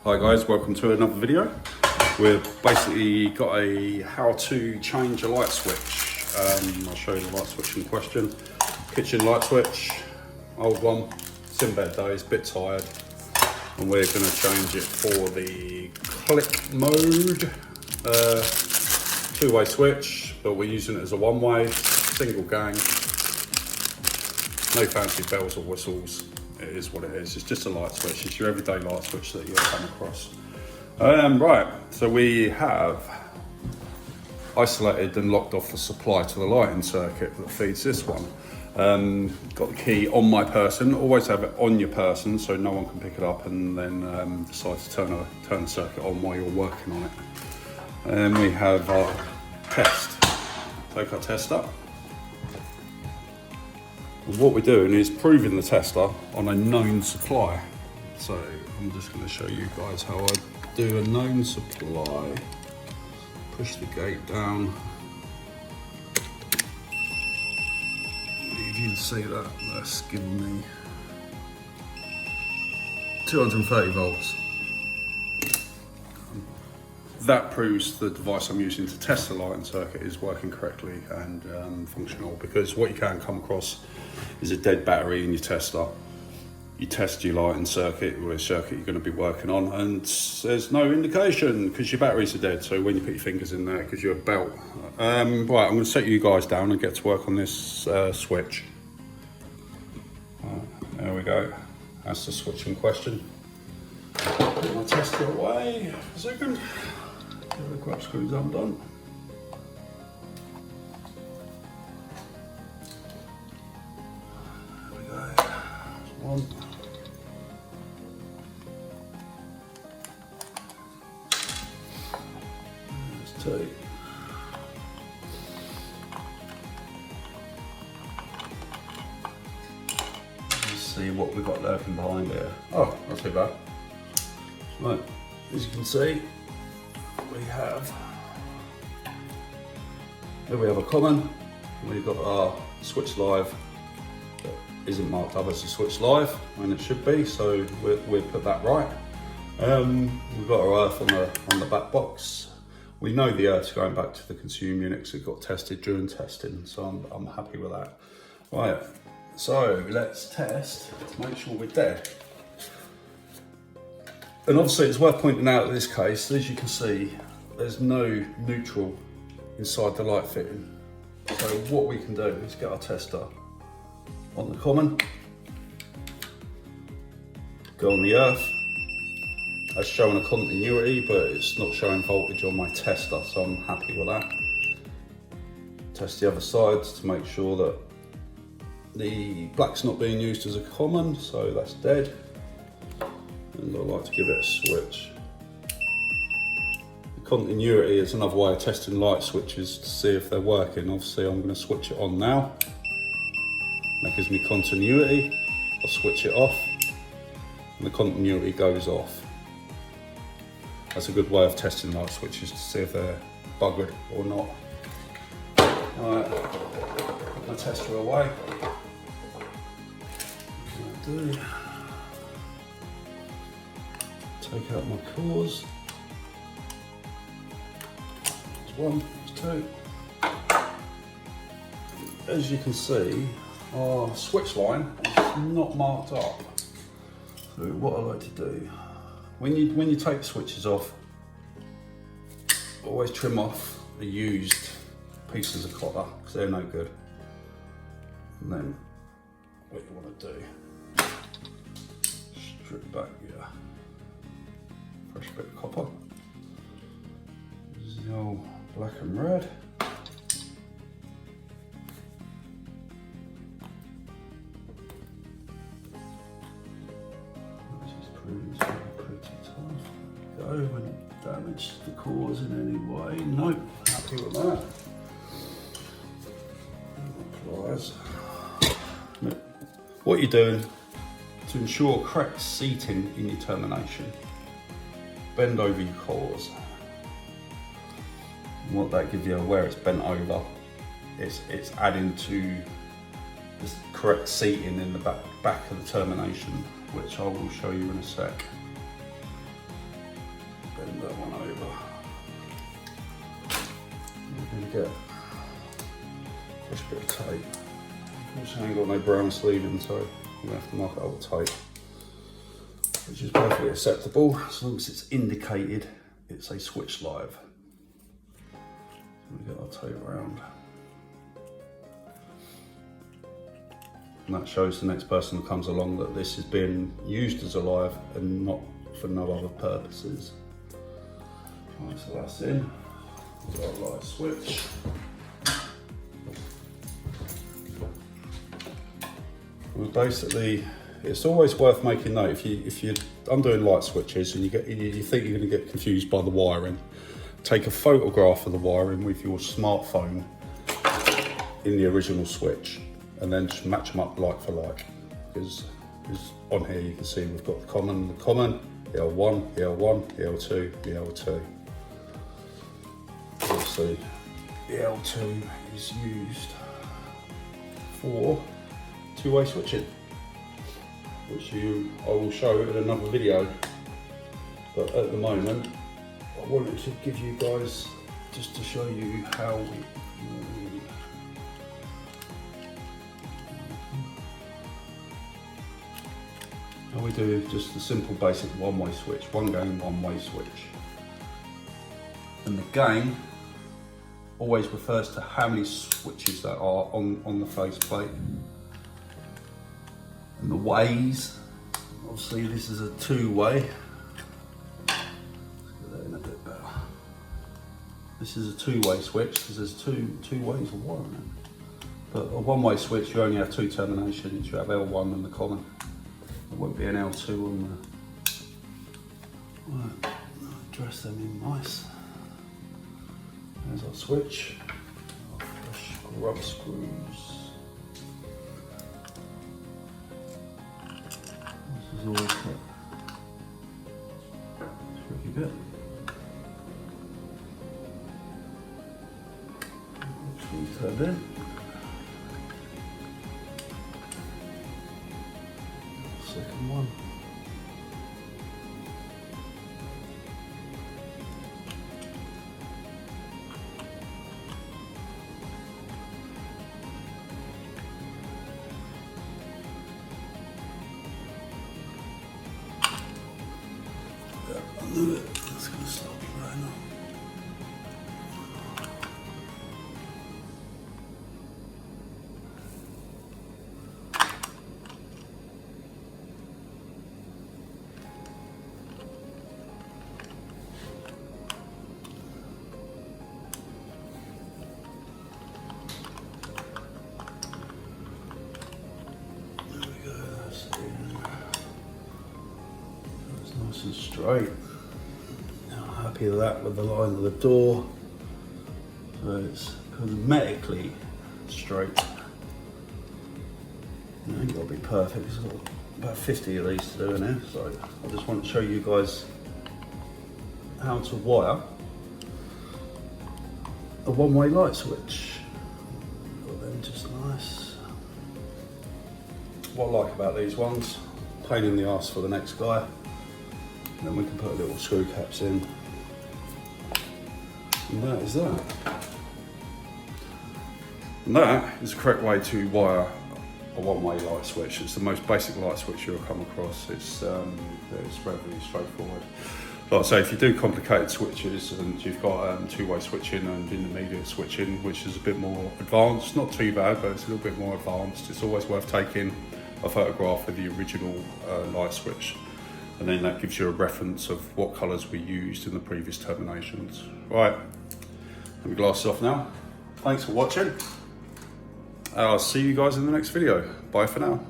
Hi guys, welcome to another video. We've basically got a how to change a light switch. I'll show you the light switch in question. Kitchen light switch, old one, it's in bed though, it's a bit tired. And we're going to change it for the click mode. Two-way switch, but we're using it as a one-way, single gang. No fancy bells or whistles. It is what it is. It's just a light switch. It's your everyday light switch that you'll come across. Right, so we have isolated and locked off the supply to the lighting circuit that feeds this one. Got the key on my person. Always have it on your person so no one can pick it up and then decide to turn the circuit on while you're working on it. And we have our test. Take our test up. And what we're doing is proving the tester on a known supply. So I'm just going to show you guys how I do a known supply. Push the gate down. If you can see that, that's giving me 230 volts. That proves the device I'm using to test the lighting circuit is working correctly and functional, because what you can come across is a dead battery in your tester. You test your lighting circuit with a circuit you're going to be working on and there's no indication because your batteries are dead, so when you put your fingers in there it gives you a belt. Right, I'm going to set you guys down and get to work on this switch. There we go, that's the switch in question. Put my tester away for a second. Get the grab screws undone. There we go. One. There's two. Let's see what we've got lurking behind here. Oh, not too bad. Right, as you can see, we have a common. We've got our switch live that isn't marked up as a switch live, and it should be, so we'll put that right. We've got our earth on the back box. We know the earth's going back to the consume unit because it got tested during testing, so I'm happy with that. Right, so let's test to make sure we're dead. And obviously it's worth pointing out in this case, as you can see, there's no neutral inside the light fitting. So what we can do is get our tester on the common, go on the earth. That's showing a continuity, but it's not showing voltage on my tester, so I'm happy with that. Test the other sides to make sure that the black's not being used as a common, so that's dead. And I like to give it a switch. The continuity is another way of testing light switches to see if they're working. Obviously I'm going to switch it on now. That gives me continuity. I'll switch it off and the continuity goes off. That's a good way of testing light switches to see if they're buggered or not. Alright, put my tester away. Take out my cores. There's one, there's two. As you can see, our switch line is not marked up. So what I like to do, when you take switches off, always trim off the used pieces of copper because they're no good. And then what you want to do, strip back your fresh bit of copper. This is the old black and red. This is proving to be pretty tough. Go and damage the cores in any way. Nope, happy with that. Pliers. What you're doing to ensure correct seating in your termination, bend over your cores. And what that gives you, where it's bent over, it's adding to the correct seating in the back of the termination, which I will show you in a sec. get a fresh bit of tape. Unfortunately, I ain't got no brown sleeving, so I'm gonna have to mark it up with tape, which is perfectly acceptable as long as it's indicated it's a switch live. So we get our tape around. And that shows the next person who comes along that this is being used as a live and not for no other purposes. Right, so that's in. We've got a light switch. Well, basically, it's always worth making note if you're undoing light switches and you think you're going to get confused by the wiring. Take a photograph of the wiring with your smartphone in the original switch, and then just match them up like for like. Because on here you can see we've got the common, the L1, the L1, the L2, the L2. Obviously, the L2 is used for two-way switching, which I will show in another video. But at the moment, I wanted to give you guys, just to show you how we do just a simple basic one-way switch, one gain, one-way switch. And the gain always refers to how many switches that are on the faceplate. And the ways, obviously this is a two-way. Let's get that in a bit better. This is a two-way switch because there's two ways of wiring. But a one-way switch, you only have two terminations. You have L1 and the common. There won't be an L2 on the. Right, I'll dress them in nice. There's our switch. Our fresh grub screws. This is all cut. Tricky bit. Screws turned in. Second one. I'll do it. It's going to stop right now. Nice and straight. Now I'm happy with that, with the line of the door. So it's hermetically straight. You ain't got to be perfect, it's got about 50 of these to do in here. So I just want to show you guys how to wire a one-way light switch. Got them just nice. What I like about these ones, pain in the arse for the next guy. Then we can put little screw caps in. And that is that. And that is the correct way to wire a one-way light switch. It's the most basic light switch you'll come across. It's relatively straightforward. Like I say, if you do complicated switches and you've got two-way switching and intermediate switching, which is a bit more advanced, not too bad, but it's a little bit more advanced, it's always worth taking a photograph of the original light switch. And then that gives you a reference of what colours we used in the previous terminations. Right, let me glass off now. Thanks for watching. I'll see you guys in the next video. Bye for now.